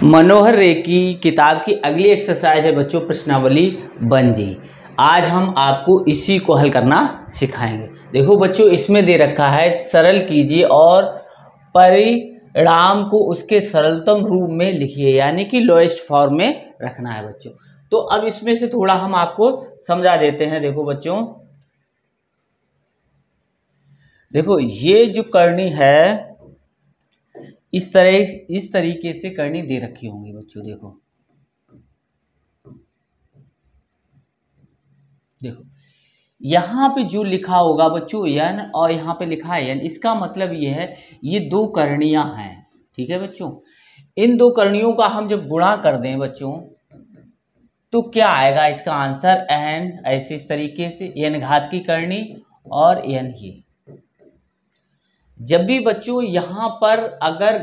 मनोहर रे की किताब की अगली एक्सरसाइज है बच्चों प्रश्नावली बनजी। आज हम आपको इसी को हल करना सिखाएंगे। देखो बच्चों, इसमें दे रखा है सरल कीजिए और परिणाम को उसके सरलतम रूप में लिखिए, यानी कि लोएस्ट फॉर्म में रखना है बच्चों। तो अब इसमें से थोड़ा हम आपको समझा देते हैं। देखो बच्चों, देखो ये जो करनी है इस तरीके से करनी दे रखी होंगी बच्चों। देखो देखो यहाँ पे जो लिखा होगा बच्चों यन, और यहाँ पे लिखा है यन, इसका मतलब ये है ये दो करणियां हैं। ठीक है बच्चों, इन दो करणियों का हम जब गुणा कर दें बच्चों तो क्या आएगा इसका आंसर एन। ऐसे इस तरीके से एन घात की करनी और एन ये। जब भी बच्चों यहाँ पर अगर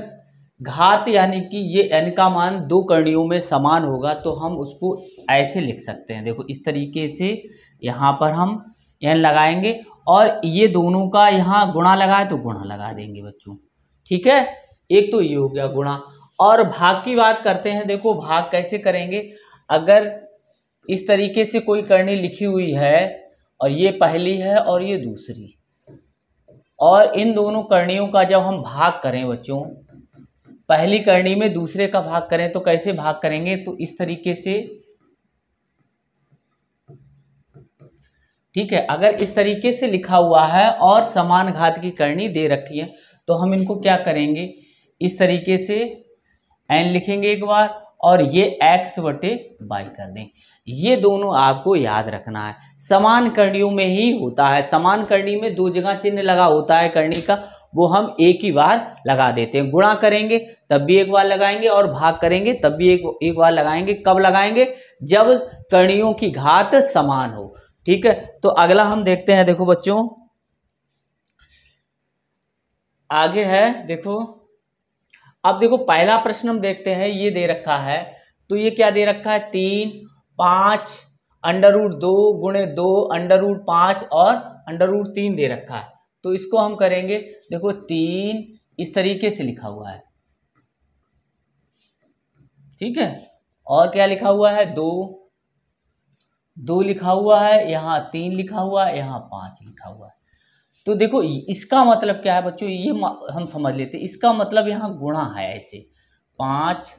घात यानी कि ये n का मान दो करणियों में समान होगा तो हम उसको ऐसे लिख सकते हैं। देखो इस तरीके से यहाँ पर हम n लगाएंगे और ये दोनों का यहाँ गुणा लगाए तो गुणा लगा देंगे बच्चों। ठीक है, एक तो ये हो गया गुणा। और भाग की बात करते हैं। देखो भाग कैसे करेंगे, अगर इस तरीके से कोई करनी लिखी हुई है और ये पहली है और ये दूसरी, और इन दोनों करणियों का जब हम भाग करें बच्चों, पहली करनी में दूसरे का भाग करें तो कैसे भाग करेंगे, तो इस तरीके से। ठीक है, अगर इस तरीके से लिखा हुआ है और समान घात की करनी दे रखी है तो हम इनको क्या करेंगे, इस तरीके से n लिखेंगे एक बार और ये x बटे y कर दें। ये दोनों आपको याद रखना है, समान करणियों में ही होता है। समान करनी में दो जगह चिन्ह लगा होता है करनी का, वो हम एक ही बार लगा देते हैं। गुणा करेंगे तब भी एक बार लगाएंगे और भाग करेंगे तब भी एक बार लगाएंगे। कब लगाएंगे, जब करणियों की घात समान हो। ठीक है, तो अगला हम देखते हैं। देखो बच्चों आगे है, देखो अब देखो पहला प्रश्न हम देखते हैं। ये दे रखा है, तो ये क्या दे रखा है, 3 5 √2 गुणे 2 √5 और √3 दे रखा है। तो इसको हम करेंगे। देखो 3 इस तरीके से लिखा हुआ है, ठीक है, और क्या लिखा हुआ है, 2 लिखा हुआ है, यहाँ 3 लिखा हुआ है, यहाँ 5 लिखा हुआ है। तो देखो इसका मतलब क्या है बच्चों, ये हम समझ लेते हैं। इसका मतलब यहाँ गुणा है ऐसे 5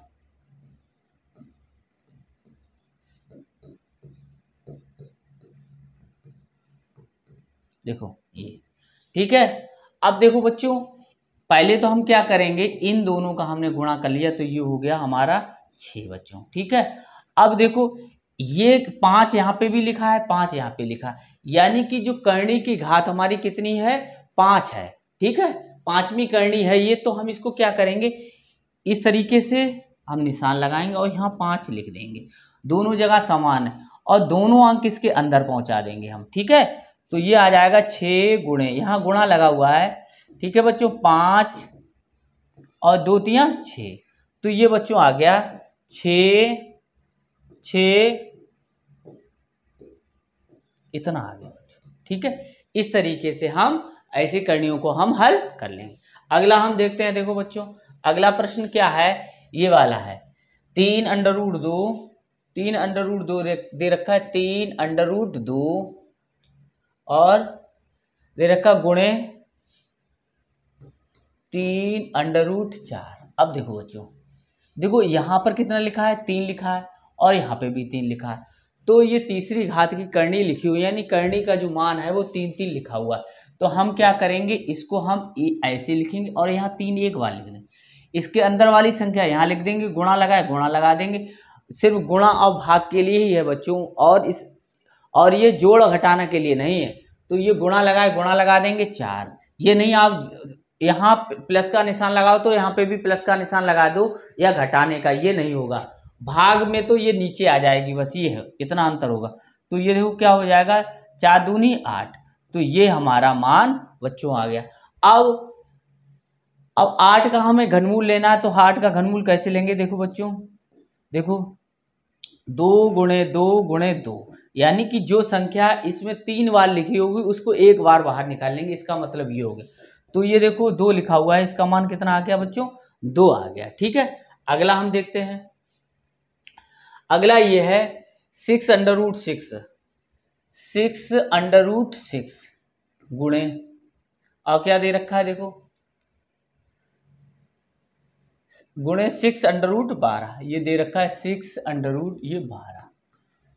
देखो ये। ठीक है, अब देखो बच्चों पहले तो हम क्या करेंगे, इन दोनों का हमने गुणा कर लिया तो ये हो गया हमारा 6 बच्चों। ठीक है, अब देखो ये 5 यहाँ पे भी लिखा है, 5 यहाँ पे लिखा है, यानी कि जो करनी की घात हमारी कितनी है, 5 है। ठीक है, 5वीं करनी है ये। तो हम इसको क्या करेंगे, इस तरीके से हम निशान लगाएंगे और यहाँ 5 लिख देंगे। दोनों जगह समान है और दोनों अंक इसके अंदर पहुंचा देंगे हम। ठीक है, तो ये आ जाएगा 6 गुणे, यहाँ गुणा लगा हुआ है। ठीक है बच्चों, 5 और 2 3 6, तो ये बच्चों आ गया 6 6 इतना आ गया बच्चों। ठीक है, इस तरीके से हम ऐसी करणियों को हम हल कर लेंगे। अगला हम देखते हैं। देखो बच्चों अगला प्रश्न क्या है, ये वाला है। 3 √2 दे रखा है, 3 √2 और दे रखा गुणे 3 √4। अब देखो बच्चों, देखो यहाँ पर कितना लिखा है, 3 लिखा है और यहाँ पे भी 3 लिखा है। तो ये तीसरी घात की करनी लिखी हुई है, यानी करनी का जो मान है वो 3 3 लिखा हुआ है। तो हम क्या करेंगे, इसको हम ऐसे लिखेंगे और यहाँ 3 एक बार लिख देंगे। इसके अंदर वाली संख्या यहाँ लिख देंगे, गुणा लगाए गुणा लगा देंगे। सिर्फ गुणा और भाग के लिए ही है बच्चों, और ये जोड़ घटाना के लिए नहीं है। तो ये गुणा लगाए गुणा लगा देंगे 4। ये नहीं आप यहाँ प्लस का निशान लगाओ तो यहाँ पे भी प्लस का निशान लगा दो या घटाने का, ये नहीं होगा। भाग में तो ये नीचे आ जाएगी, बस ये है, इतना अंतर होगा। तो ये देखो क्या हो जाएगा, 4 दूनी 8। तो ये हमारा मान बच्चों आ गया। अब 8 का हमें घनमूल लेना है, तो 8 का घनमूल कैसे लेंगे, देखो बच्चों, देखो 2 गुणे 2 गुणे 2, यानी कि जो संख्या इसमें 3 बार लिखी होगी उसको एक बार बाहर निकाल लेंगे। इसका मतलब ये हो गया। तो ये देखो 2 लिखा हुआ है, इसका मान कितना आ गया बच्चों, 2 आ गया। ठीक है, अगला हम देखते हैं, अगला ये है 6√6, 6√6 गुणे, और क्या दे रखा है देखो, गुणे 6√12, ये दे रखा है 6√12।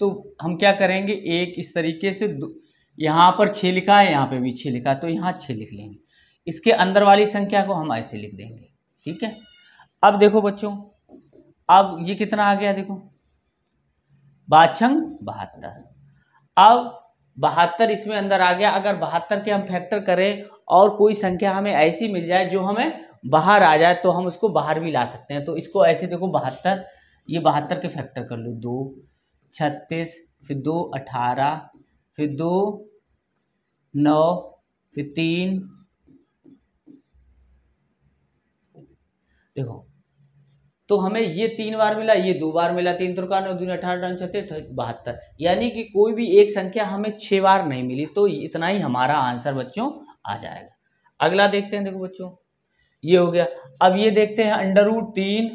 तो हम क्या करेंगे, एक इस तरीके से यहाँ पर 6 लिखा है, यहाँ पे भी 6 लिखा है, तो यहाँ 6 लिख लेंगे। इसके अंदर वाली संख्या को हम ऐसे लिख देंगे, ठीक है। अब देखो बच्चों, अब ये कितना आ गया देखो, 72। अब 72 इसमें अंदर आ गया। अगर 72 के हम फैक्टर करें और कोई संख्या हमें ऐसी मिल जाए जो हमें बाहर आ जाए, तो हम उसको बाहर भी ला सकते हैं। तो इसको ऐसे देखो, 72, ये 72 के फैक्टर कर लो, 2 36, फिर 2 18, फिर 2 9, फिर 3, देखो तो हमें ये 3 बार मिला, ये 2 बार मिला, 3 त्रिका 9 दूनी 18, 36, 72, यानी कि कोई भी एक संख्या हमें 6 बार नहीं मिली। तो इतना ही हमारा आंसर बच्चों आ जाएगा। अगला देखते हैं, देखो बच्चों ये हो गया। अब ये देखते हैं √3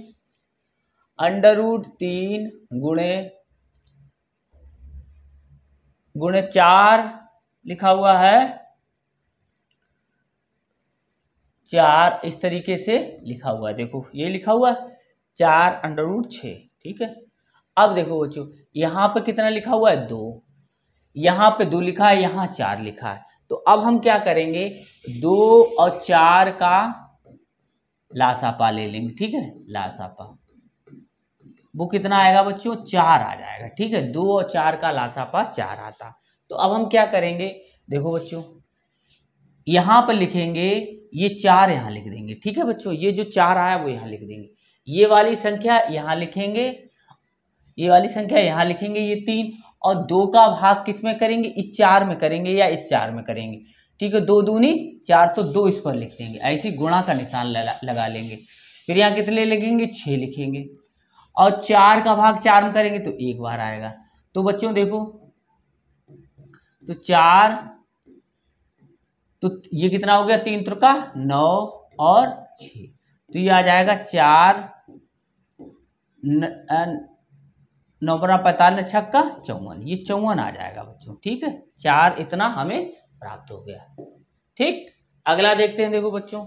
गुणे 4 लिखा हुआ है, 4 इस तरीके से लिखा हुआ है, देखो ये लिखा हुआ है 4√6, ठीक है। अब देखो बच्चों, यहाँ पर कितना लिखा हुआ है, 2, यहाँ पे 2 लिखा है, यहाँ 4 लिखा है। तो अब हम क्या करेंगे, 2 और 4 का लासापा ले लेंगे, ठीक है। लासापा वो कितना आएगा बच्चों, 4 आ जाएगा, ठीक है। 2 और 4 का लासापा 4 आता। तो अब हम क्या करेंगे, देखो बच्चों यहाँ पर लिखेंगे, ये 4 यहाँ लिख देंगे, ठीक है बच्चों। ये जो 4 आया वो यहाँ लिख देंगे, ये वाली संख्या यहाँ लिखेंगे, ये वाली संख्या यहाँ लिखेंगे, ये 3, और 2 का भाग किस में करेंगे, इस 4 में करेंगे या इस 4 में करेंगे, ठीक है। 2 दूनी 4, तो 2 इस पर लिख देंगे, ऐसे गुणा का निशान लगा लेंगे। फिर यहाँ कितने लिखेंगे, 6 लिखेंगे, और 4 का भाग 4 में करेंगे तो 1 बार आएगा। तो बच्चों देखो, तो 4, तो ये कितना हो गया, 3 त्रिका 9 और 6, तो ये आ जाएगा 4 9 × 45 छक्का 54, ये 54 आ जाएगा बच्चों, ठीक है। 4 इतना हमें प्राप्त हो गया, ठीक। अगला देखते हैं, देखो बच्चों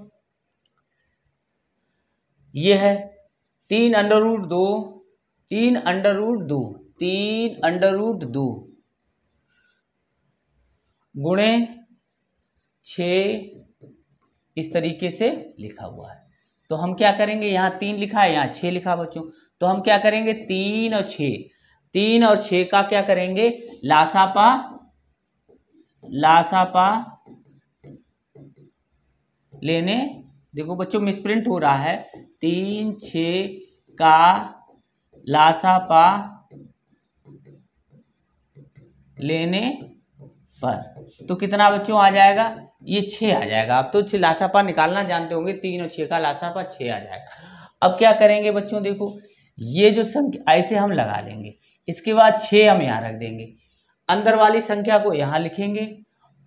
ये है 3√2 गुणे 6 इस तरीके से लिखा हुआ है। तो हम क्या करेंगे, यहाँ 3 लिखा है, यहाँ 6 लिखा बच्चों, तो हम क्या करेंगे, 3 और 6 का क्या करेंगे, लासापा लेने, देखो बच्चों मिसप्रिंट हो रहा है, 3 6 का लासापा लेने पर, तो कितना बच्चों आ जाएगा, ये 6 आ जाएगा। आप तो लासापा निकालना जानते होंगे, 3 और 6 का लासापा 6 आ जाएगा। अब क्या करेंगे बच्चों, देखो ये जो संख्या ऐसे हम लगा लेंगे, इसके बाद 6 हम यहाँ रख देंगे, अंदर वाली संख्या को यहाँ लिखेंगे,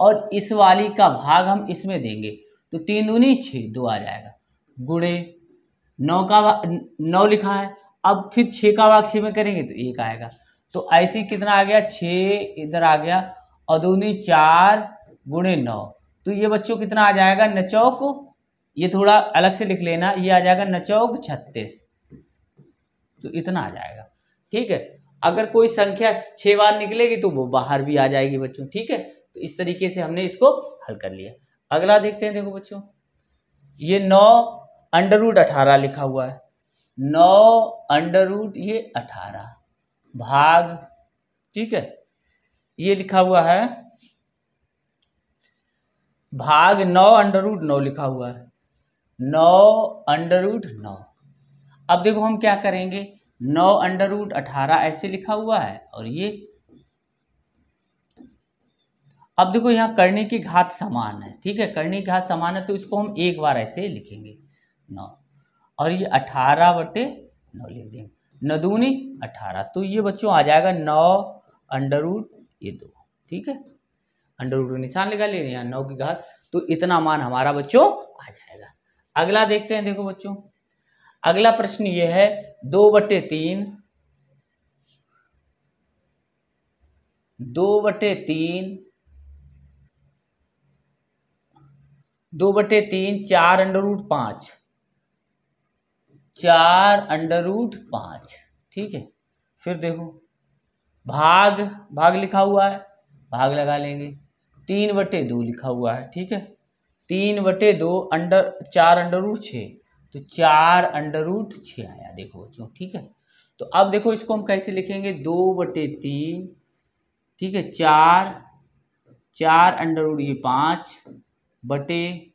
और इस वाली का भाग हम इसमें देंगे, तो 3 दूनी 6, 2 आ जाएगा, गुणे 9 लिखा है, अब फिर 6 का भाग 6 में करेंगे तो 1 आएगा। तो ऐसे कितना आ गया, 6 इधर आ गया, और 2 दूनी 4 गुणे 9, तो ये बच्चों कितना आ जाएगा, 9, ये थोड़ा अलग से लिख लेना, ये आ जाएगा 9 36, तो इतना आ जाएगा, ठीक है। अगर कोई संख्या 6 बार निकलेगी तो वो बाहर भी आ जाएगी बच्चों, ठीक है। तो इस तरीके से हमने इसको हल कर लिया। अगला देखते हैं, देखो बच्चों ये 9√18 लिखा हुआ है, 9√18 भाग, ठीक है, ये लिखा हुआ है भाग 9√9 लिखा हुआ है, 9√9। अब देखो हम क्या करेंगे, 9√18 ऐसे लिखा हुआ है, और ये अब देखो यहाँ करने की घात समान है, ठीक है, करने की घात समान है, तो इसको हम 1 बार ऐसे लिखेंगे 9, और ये 18/9 लिख देंगे, 9 दूनी 18, तो ये बच्चों आ जाएगा 9√2, ठीक है, √2 निशान लगा ले, यहाँ 9 की घात, तो इतना मान हमारा बच्चों आ जाएगा। अगला देखते हैं, देखो बच्चों अगला प्रश्न ये है 2/3 4/5 4/5, ठीक है। फिर देखो भाग भाग लिखा हुआ है, भाग लगा लेंगे। 3/2 लिखा हुआ है, ठीक है। 3/2 4/6, तो 4/6 आया, देखो बच्चों, ठीक है। तो अब देखो इसको हम कैसे लिखेंगे, 2/3, ठीक है, 4/5 बटे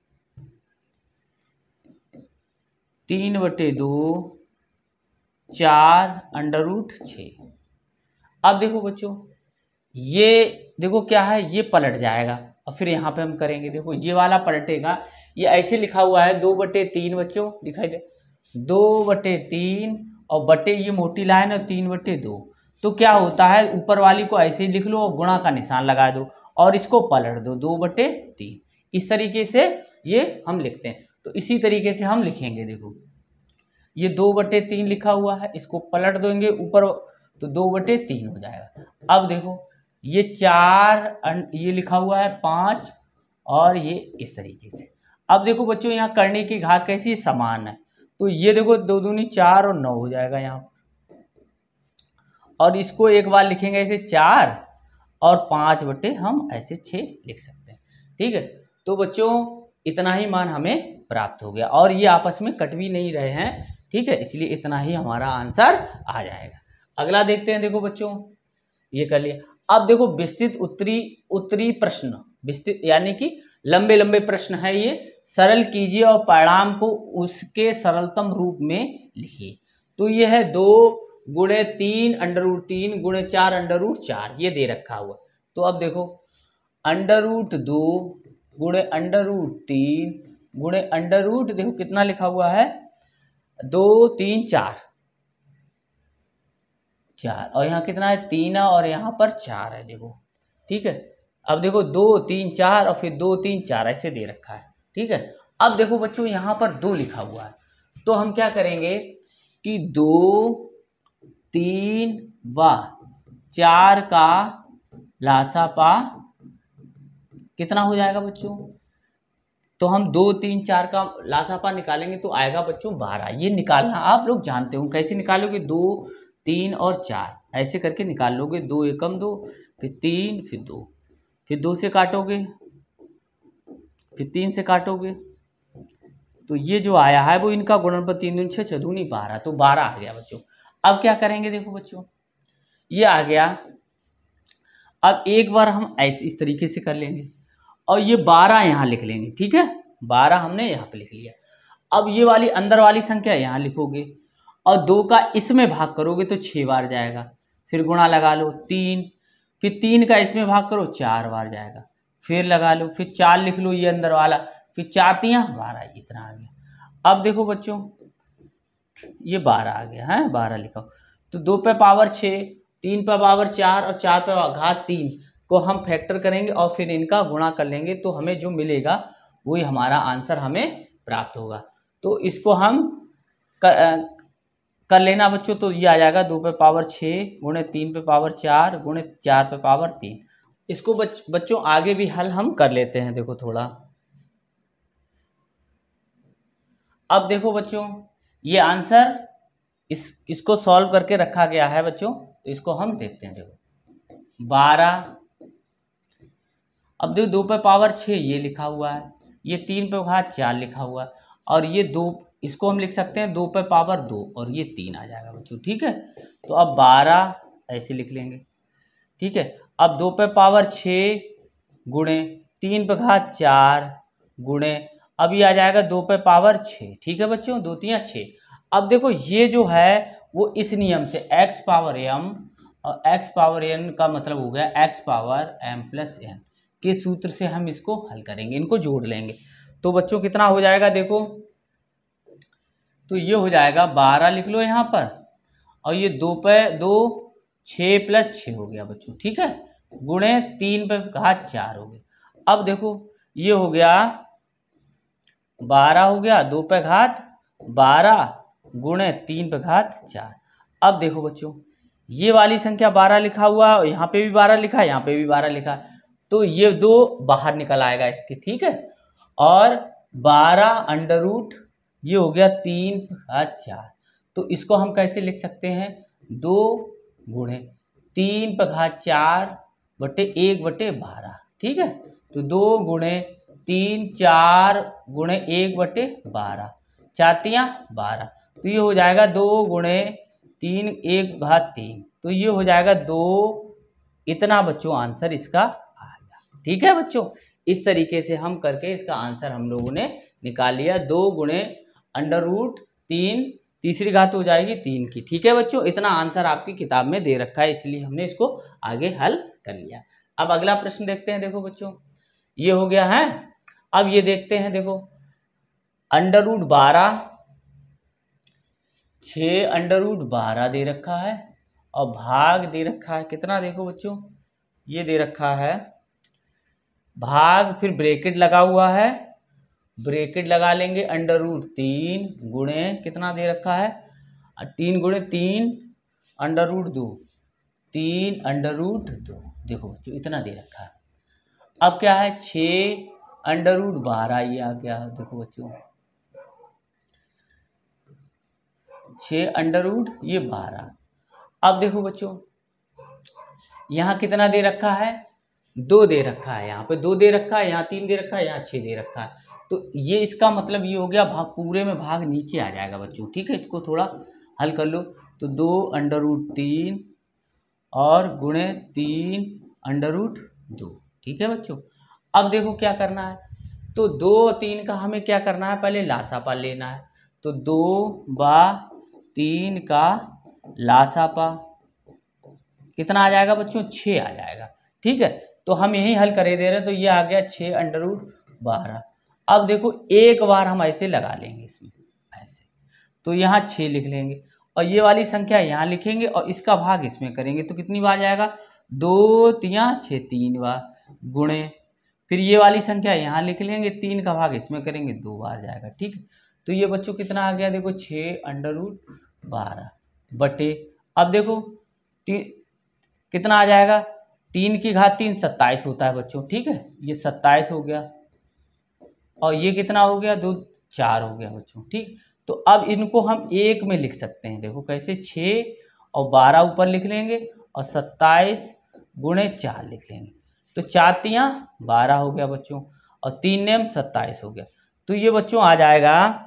3/2 4/6। अब देखो बच्चों, ये देखो क्या है, ये पलट जाएगा और फिर यहाँ पे हम करेंगे। देखो ये वाला पलटेगा, ये ऐसे लिखा हुआ है 2/3 बच्चों, दिखाई दे 2/3 और बटे ये मोटी लाइन और 3/2। तो क्या होता है, ऊपर वाली को ऐसे ही लिख लो और गुणा का निशान लगा दो और इसको पलट दो 2/3। इस तरीके से ये हम लिखते हैं। तो इसी तरीके से हम लिखेंगे। देखो ये 2/3 लिखा हुआ है, इसको पलट देंगे ऊपर तो 2/3 हो जाएगा। अब देखो ये 4 ये लिखा हुआ है 5 और ये इस तरीके से। अब देखो बच्चों यहाँ करने की घात कैसी समान है, तो ये देखो 2 दूनी 4 और 9 हो जाएगा यहाँ। और इसको एक बार लिखेंगे ऐसे 4 और 5 बटे हम ऐसे 6 लिख सकते हैं, ठीक है। तो बच्चों इतना ही मान हमें प्राप्त हो गया और ये आपस में कट भी नहीं रहे हैं, ठीक है, इसलिए इतना ही हमारा आंसर आ जाएगा। अगला देखते हैं। देखो बच्चों ये कर लिया। अब देखो विस्तृत उत्तरी प्रश्न, विस्तृत यानी कि लंबे लंबे प्रश्न है ये, सरल कीजिए और परिणाम को उसके सरलतम रूप में लिखिए। तो ये है 2 गुणे 3/3 गुणे 4/4, ये दे रखा हुआ। तो अब देखो √2 गुणे √3 गुणे देखो कितना लिखा हुआ है, 2 3 4 और यहाँ कितना है 3 है और यहाँ पर 4 है, देखो, ठीक है। अब देखो 2 3 4 और फिर 2 3 4 ऐसे दे रखा है, ठीक है। अब देखो बच्चों यहाँ पर 2 लिखा हुआ है, तो हम क्या करेंगे कि 2 3 व 4 का लासापा कितना हो जाएगा बच्चों। तो हम 2 3 4 का लासापा निकालेंगे तो आएगा बच्चों 12। ये निकालना आप लोग जानते हो, कैसे निकालोगे, 2 3 और 4 ऐसे करके निकाल लोगे। 2 एकम 2, फिर 3, फिर 2, फिर 2 से काटोगे, फिर 3 से काटोगे, तो ये जो आया है वो इनका गुणनफल 3 दूनी 6 6 दूनी 12, तो 12 आ गया बच्चों। अब क्या करेंगे, देखो बच्चों ये आ गया। अब एक बार हम ऐसे इस तरीके से कर लेंगे और ये 12 यहाँ लिख लेंगे, ठीक है। 12 हमने यहाँ पे लिख लिया। अब ये वाली अंदर वाली संख्या यहाँ लिखोगे और 2 का इसमें भाग करोगे तो 6 बार जाएगा, फिर गुणा लगा लो 3, फिर 3 का इसमें भाग करो 4 बार जाएगा, फिर लगा लो, फिर 4 लिख लो ये अंदर वाला, फिर 4 3 12, इतना आ गया। अब देखो बच्चों ये 12 आ गया है, 12 लिखा। तो 2 पे पावर 6, 3 पे पावर 4 और 4 पे घात 3 को हम फैक्टर करेंगे और फिर इनका गुणा कर लेंगे, तो हमें जो मिलेगा वही हमारा आंसर हमें प्राप्त होगा। तो इसको हम कर लेना बच्चों, तो ये आ जाएगा 2 पे पावर 6 गुणे 3 पे पावर 4 गुणे 4 पे पावर 3। इसको बच्चों आगे भी हल हम कर लेते हैं। देखो थोड़ा, अब देखो बच्चों ये आंसर इसको सॉल्व करके रखा गया है बच्चों, तो इसको हम देखते हैं। देखो 12, अब देखो 2 पे पावर 6 ये लिखा हुआ है, ये 3 पे घात 4 लिखा हुआ है और ये 2, इसको हम लिख सकते हैं 2 पे पावर 2 और ये 3 आ जाएगा बच्चों, ठीक है। तो अब 12 ऐसे लिख लेंगे, ठीक है। अब 2 पे पावर 6 गुणे 3 पे घात 4 गुणे, अब ये आ जाएगा 2 पे पावर 6, ठीक है बच्चों, 2 3 6। अब देखो ये जो है वो इस नियम से x पावर m और x पावर n का मतलब हो गया x power m plus n के सूत्र से हम इसको हल करेंगे, इनको जोड़ लेंगे। तो बच्चों कितना हो जाएगा, देखो तो ये हो जाएगा 12 लिख लो यहाँ पर और ये 2 पे 2 6 प्लस 6 हो गया बच्चों, ठीक है, गुणे 3 पे घात 4 हो गया। अब देखो ये हो गया 12 हो गया, 2 पे घात 12 गुणे 3 पे घात 4। अब देखो बच्चों, ये वाली संख्या 12 लिखा हुआ है, यहाँ पे भी 12 लिखा है, यहाँ पे भी 12 लिखा है, तो ये 2 बाहर निकल आएगा इसके, ठीक है। और 12 अंडर रूट ये हो गया 3 पे घात 4, तो इसको हम कैसे लिख सकते हैं, 2 गुणे 3 पे घात 4 बटे 1/12, ठीक है। तो 2 गुणे 3 4 गुणे 1/12, 4×3 12, तो ये हो जाएगा 2 गुणे 3 1/3, तो ये हो जाएगा 2। इतना बच्चों आंसर इसका आ गया, ठीक है बच्चों। इस तरीके से हम करके इसका आंसर हम लोगों ने निकाल लिया, 2 गुणे अंडर रूट 3, तीसरी घात हो जाएगी 3 की, ठीक है बच्चों। इतना आंसर आपकी किताब में दे रखा है, इसलिए हमने इसको आगे हल कर लिया। अब अगला प्रश्न देखते हैं। देखो बच्चों, ये हो गया है। अब ये देखते हैं, देखो अंडर रूट 12, 6 अंडर रूट 12 दे रखा है और भाग दे रखा है कितना, देखो बच्चों ये दे रखा है भाग, फिर ब्रैकेट लगा हुआ है, ब्रैकेट लगा लेंगे, अंडर रूट 3 गुणे कितना दे रखा है, 3 गुणे 3 अंडर रूट 2, 3 अंडर रूट 2, देखो बच्चों इतना दे रखा है। अब क्या है, 6 अंडर रूट 12 ये आ गया, देखो बच्चों 6 अंडर रूट ये 12। अब देखो बच्चों यहाँ कितना दे रखा है, 2 दे रखा है, यहाँ पे 2 दे रखा है, यहाँ 3 दे रखा है, यहाँ 6 दे रखा है, तो ये इसका मतलब ये हो गया भाग पूरे में भाग नीचे आ जाएगा बच्चों, ठीक है। इसको थोड़ा हल कर लो, तो 2 अंडर रूट 3 और गुणे 3 अंडर रूट 2, ठीक है बच्चों। अब देखो क्या करना है, तो 2 और 3 का हमें क्या करना है, पहले लासापा लेना है, तो 2/3 का लासापा कितना आ जाएगा बच्चों, 6 आ जाएगा, ठीक है। तो हम यही हल करे दे रहे हैं, तो ये आ गया 6 अंडर रूट 12। अब देखो एक बार हम ऐसे लगा लेंगे इसमें ऐसे, तो यहाँ 6 लिख लेंगे और ये वाली संख्या यहाँ लिखेंगे और इसका भाग इसमें करेंगे, तो कितनी बार जाएगा, 2 3 6 3 बार, गुणे फिर ये वाली संख्या यहाँ लिख लेंगे, 3 का भाग इसमें करेंगे, 2 बार जाएगा, ठीक है। तो ये बच्चों कितना आ गया, देखो 6 अंडर रूट 12 बटे, अब देखो कितना आ जाएगा, 3 की घात 3 27 होता है बच्चों, ठीक है, ये 27 हो गया और ये कितना हो गया, 2 4 हो गया बच्चों, ठीक। तो अब इनको हम एक में लिख सकते हैं, देखो कैसे, 6 और 12 ऊपर लिख लेंगे और 27 गुणे 4 लिख लेंगे, तो 4×3 12 हो गया बच्चों और 3 नेम 27 हो गया। तो ये बच्चों आ जाएगा,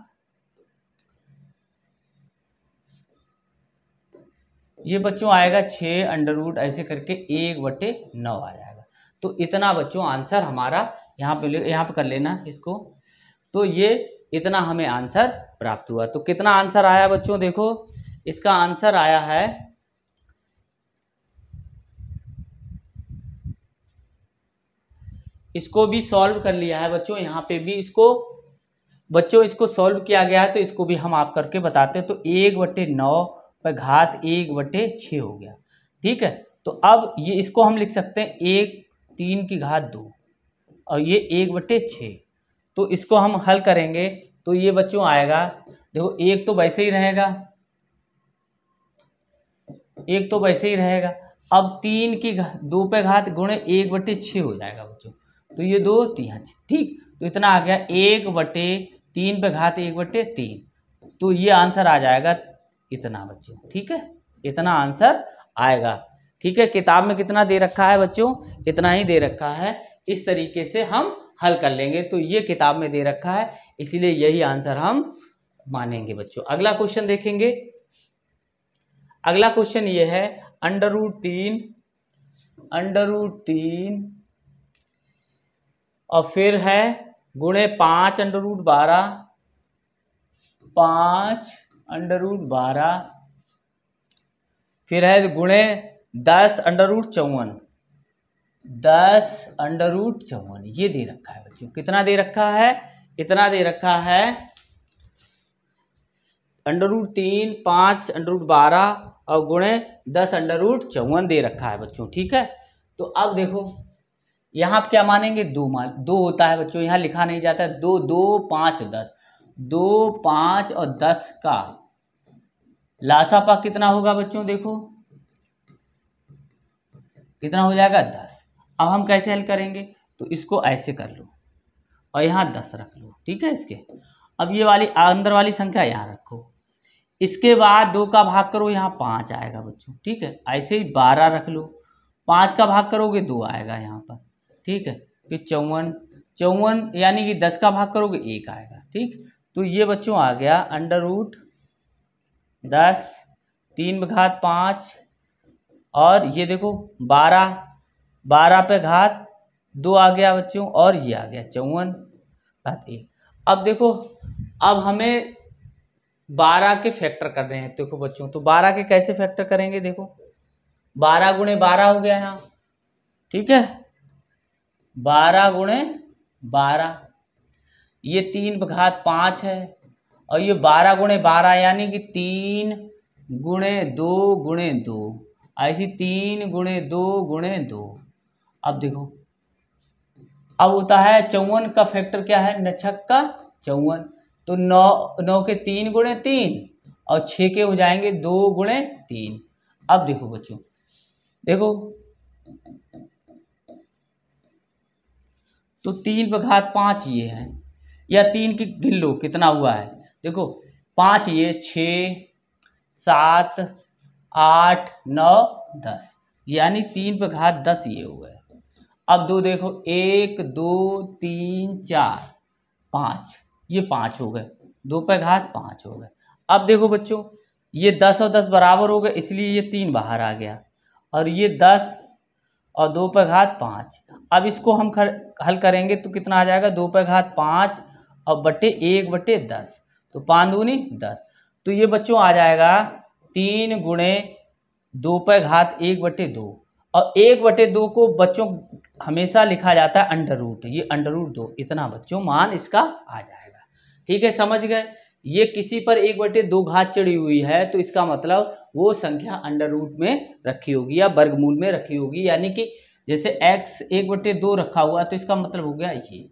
ये बच्चों आएगा 6 अंडर रूट ऐसे करके 1/9 आ जाएगा। तो इतना बच्चों आंसर हमारा यहाँ पे कर लेना इसको, तो ये इतना हमें आंसर प्राप्त हुआ। तो कितना आंसर आया बच्चों, देखो इसका आंसर आया है, इसको भी सॉल्व कर लिया है बच्चों, यहाँ पे भी इसको बच्चों इसको सॉल्व किया गया है, तो इसको भी हम आप करके बताते हैं। तो 1/9 पर घात 1/6 हो गया, ठीक है। तो अब ये इसको हम लिख सकते हैं 1 3 की घात 2 और ये 1/6, तो इसको हम हल करेंगे तो ये बच्चों आएगा, देखो एक तो वैसे ही रहेगा, एक तो वैसे ही रहेगा, अब 3 की 2 पे घात गुणे 1/6 हो जाएगा बच्चों, तो ये 2 3, ठीक। तो इतना आ गया 1/3 पे घात 1/3, तो ये आंसर आ जाएगा इतना बच्चों, ठीक है, इतना आंसर आएगा, ठीक है। किताब में कितना दे रखा है बच्चों, इतना ही दे रखा है, इस तरीके से हम हल कर लेंगे। तो ये किताब में दे रखा है, इसीलिए यही आंसर हम मानेंगे बच्चों। अगला क्वेश्चन देखेंगे, अगला क्वेश्चन ये है अंडर रूट 3 और फिर है गुणे 5 अंडर रूट 12, 5 अंडर रूट 12, फिर है गुणे 10 अंडर रूट 54, 10 अंडर रूट 54, ये दे रखा है बच्चों। कितना दे रखा है, इतना दे रखा है अंडर रूट 3, 5 अंडर रूट 12 और गुणे 10 अंडर रूट 54 दे रखा है बच्चों, ठीक है। तो अब देखो यहाँ आप क्या मानेंगे, 2 होता है बच्चों, यहाँ लिखा नहीं जाता है, 2 2 5 10, 2 5 और 10 का लासापा कितना होगा बच्चों, देखो कितना हो जाएगा 10। अब हम कैसे हल करेंगे, तो इसको ऐसे कर लो और यहाँ 10 रख लो, ठीक है इसके। अब ये वाली अंदर वाली संख्या यहाँ रखो, इसके बाद 2 का भाग करो, यहाँ 5 आएगा बच्चों, ठीक है। ऐसे ही 12 रख लो, 5 का भाग करोगे 2 आएगा यहाँ पर, ठीक है। फिर 54 यानी कि 10 का भाग करोगे 1 आएगा, ठीक। तो ये बच्चों आ गया √10 3/5 और ये देखो 12 पे घात 2 आ गया बच्चों, और ये आ गया 54/1। अब देखो, अब हमें 12 के फैक्टर कर रहे हैं देखो बच्चों, तो 12 के कैसे फैक्टर करेंगे, देखो 12 × 12 हो गया यहाँ, ठीक है। 12 × 12 ये 3/5 है, और ये 12 × 12 यानी कि 3 × 2 × 2, ऐसी 3 × 2 × 2। अब देखो, अब होता है 54 का फैक्टर क्या है, 9 का 54, तो 9 के 3 × 3 और 6 के हो जाएंगे 2 × 3। अब देखो बच्चों, देखो तो 3/5 ये है, या 3 की गिन लो कितना हुआ है, देखो 5 ये 6 7 8 9 10, यानी 3/10 ये हो गए। अब 2 देखो, 1 2 3 4 5, ये 5 हो गए, 2/5 हो गए। अब देखो बच्चों, ये 10 और 10 बराबर हो गए, इसलिए ये 3 बाहर आ गया, और ये 10 और 2/5। अब इसको हम हल करेंगे तो कितना आ जाएगा, 2/5 और बटे 1/10, तो 5 दूनी 10। तो ये बच्चों आ जाएगा 3 × 2/1/2, और 1/2 को बच्चों हमेशा लिखा जाता है √, ये √2, इतना बच्चों मान इसका आ जाएगा, ठीक है। समझ गए, ये किसी पर 1/2 घात चढ़ी हुई है, तो इसका मतलब वो संख्या √, में रखी होगी या वर्गमूल में रखी होगी, यानी कि जैसे x 1/2 रखा हुआ, तो इसका मतलब हो गया ये,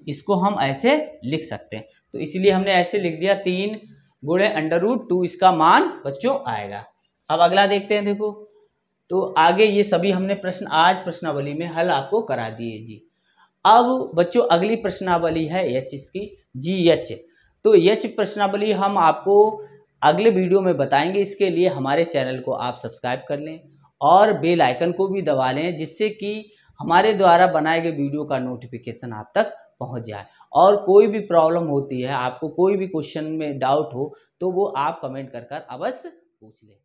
इसको हम ऐसे लिख सकते हैं। तो इसलिए हमने ऐसे लिख दिया 3 × √2 इसका मान बच्चों आएगा। अब अगला देखते हैं, देखो तो आगे ये सभी हमने प्रश्न आज प्रश्नावली में हल आपको करा दिए जी। अब बच्चों अगली प्रश्नावली है एच इसकी GH, तो एच प्रश्नावली हम आपको अगले वीडियो में बताएंगे। इसके लिए हमारे चैनल को आप सब्सक्राइब कर लें और बेल आइकन को भी दबा लें, जिससे कि हमारे द्वारा बनाए गए वीडियो का नोटिफिकेशन आप तक पहुंच जाए। और कोई भी प्रॉब्लम होती है, आपको कोई भी क्वेश्चन में डाउट हो, तो वो आप कमेंट कर अवश्य पूछ लें।